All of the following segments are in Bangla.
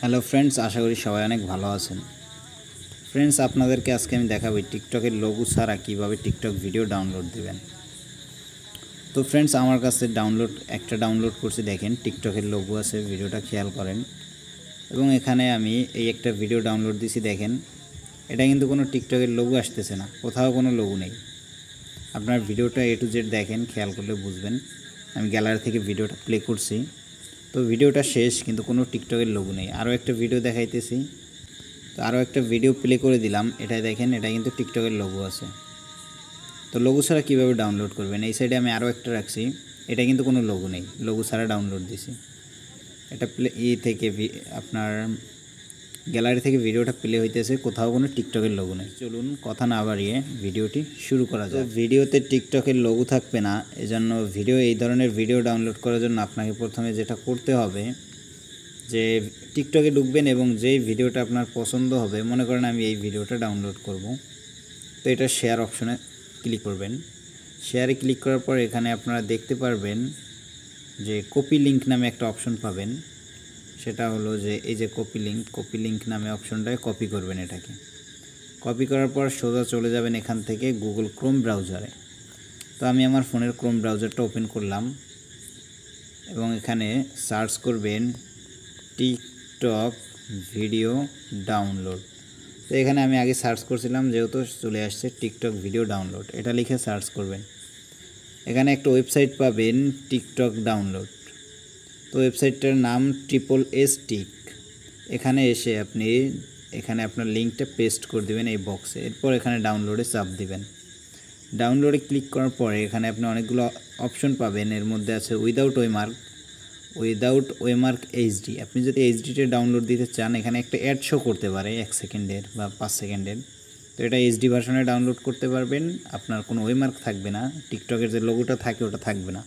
হ্যালো ফ্রেন্ডস, আশা করি সবাই অনেক ভালো আছেন। ফ্রেন্ডস, আপনাদেরকে আজকে আমি দেখাবো টিকটকের লোগো ছাড়া কীভাবে টিকটক ভিডিও ডাউনলোড দিবেন। তো ফ্রেন্ডস, আমার কাছে ডাউনলোড করছি। দেখেন, টিকটকের লোগো আছে, ভিডিওটা খেয়াল করেন। এবং এখানে আমি এই একটা ভিডিও ডাউনলোড দিছি। দেখেন, এটা কিন্তু কোনো টিকটকের লোগো আসতেছে না, কোথাও কোনো লোগো নেই। আপনার ভিডিওটা A to Z দেখেন, খেয়াল করলে বুঝবেন। আমি গ্যালারি থেকে ভিডিওটা প্লে করছি। তো ভিডিওটা শেষ, কিন্তু কোনো টিকটকের লোগো নেই। আরও একটা ভিডিও দেখাইতেছি। তো আরও একটা ভিডিও প্লে করে দিলাম। এটাই দেখেন, এটা কিন্তু টিকটকের লোগো আছে। তো লোগো ছাড়া কীভাবে ডাউনলোড করবেন? এই সাইডে আমি আরও একটা রাখছি, এটা কিন্তু কোনো লোগো নেই, লোগো ছাড়া ডাউনলোড দিছি। এটা থেকে আপনার গ্যালারি থেকে ভিডিওটা প্লে হইতেছে, কোথাও কোনো টিকটকের লোগো নেই। চলুন কথা না বাড়িয়ে ভিডিওটি শুরু করা যায়। ভিডিওতে টিকটকের লোগো থাকবে না, এজন্য এই ধরনের ভিডিও ডাউনলোড করার জন্য আপনাকে প্রথমে যেটা করতে হবে, যে টিকটকে ঢুকবেন এবং যেই ভিডিওটা আপনার পছন্দ হবে, মনে করেন আমি এই ভিডিওটা ডাউনলোড করব, তো এটা শেয়ার অপশনে ক্লিক করবেন। শেয়ারে ক্লিক করার পর এখানে আপনারা দেখতে পারবেন যে কপি লিঙ্ক নামে একটা অপশন পাবেন। সেটা হলো যে এই যে কপি লিঙ্ক নামে অপশনটায় কপি করবেন। এটাকে কপি করার পর সোজা চলে যাবেন এখান থেকে গুগল ক্রোম ব্রাউজারে। তো আমি আমার ফোনের ক্রোম ব্রাউজারটা ওপেন করলাম এবং এখানে সার্চ করবেন টিকটক ভিডিও ডাউনলোড। তো এখানে আমি আগে সার্চ করছিলাম, যেহেতু চলে আসছে টিকটক ভিডিও ডাউনলোড, এটা লিখে সার্চ করবেন। এখানে একটা ওয়েবসাইট পাবেন, টিকটক ডাউনলোড। তো ওয়েবসাইটটার নাম SSS টিক। এখানে এসে এখানে আপনার লিঙ্কটা পেস্ট করে দেবেন এই বক্সে। এরপর এখানে ডাউনলোডে চাপ দিবেন। ডাউনলোডে ক্লিক করার পরে এখানে আপনি অনেকগুলো অপশন পাবেন। এর মধ্যে আছে উইদাউট ওয়েমার্ক HD। আপনি যদি HDতে ডাউনলোড দিতে চান, এখানে একটা অ্যাড শো করতে পারে 1 সেকেন্ডের বা 5 সেকেন্ডের। তো এটা HD ভার্সনে ডাউনলোড করতে পারবেন, আপনার কোনো ওয়েমার্ক থাকবে না, টিকটকের যে লোগোটা থাকে ওটা থাকবে না।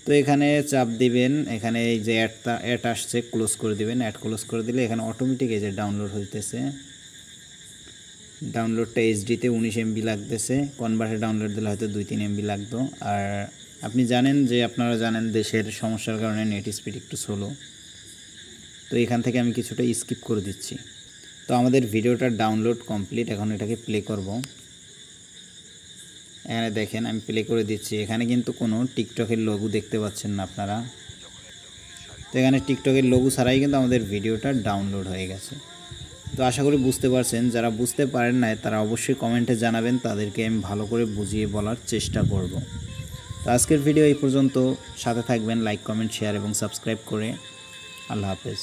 তো এখানে চাপ দিবেন, এখানে এই যে অ্যাড আসছে ক্লোজ করে দিবেন। অ্যাড ক্লোজ করে দিলে এখানে অটোমেটিক এই যে ডাউনলোড হইতেছে। ডাউনলোডটা HDতে 19 MB লাগতেছে, কনভার্টে ডাউনলোড দিলে হয়তো 2-3 MB লাগতো। আর আপনারা জানেন দেশের সমস্যার কারণে নেট স্পিড একটু স্লো। তো এখান থেকে আমি কিছুটা স্কিপ করে দিচ্ছি। তো আমাদের ভিডিওটা ডাউনলোড কমপ্লিট। এখন এটাকে প্লে করব। এখানে দেখেন, আমি প্লে করে দিচ্ছি। এখানে কিন্তু কোনো টিকটকের লোগো দেখতে পাচ্ছেন না আপনারা। তো এখানে টিকটকের লোগো ছাড়াই কিন্তু আমাদের ভিডিওটা ডাউনলোড হয়ে গেছে। তো আশা করি বুঝতে পারছেন। যারা বুঝতে পারেন না, তারা অবশ্যই কমেন্টে জানাবেন, তাদেরকে আমি ভালো করে বুঝিয়ে বলার চেষ্টা করব। তো আজকের ভিডিও এই পর্যন্ত। সাথে থাকবেন, লাইক, কমেন্ট, শেয়ার এবং সাবস্ক্রাইব করে। আল্লাহ হাফেজ।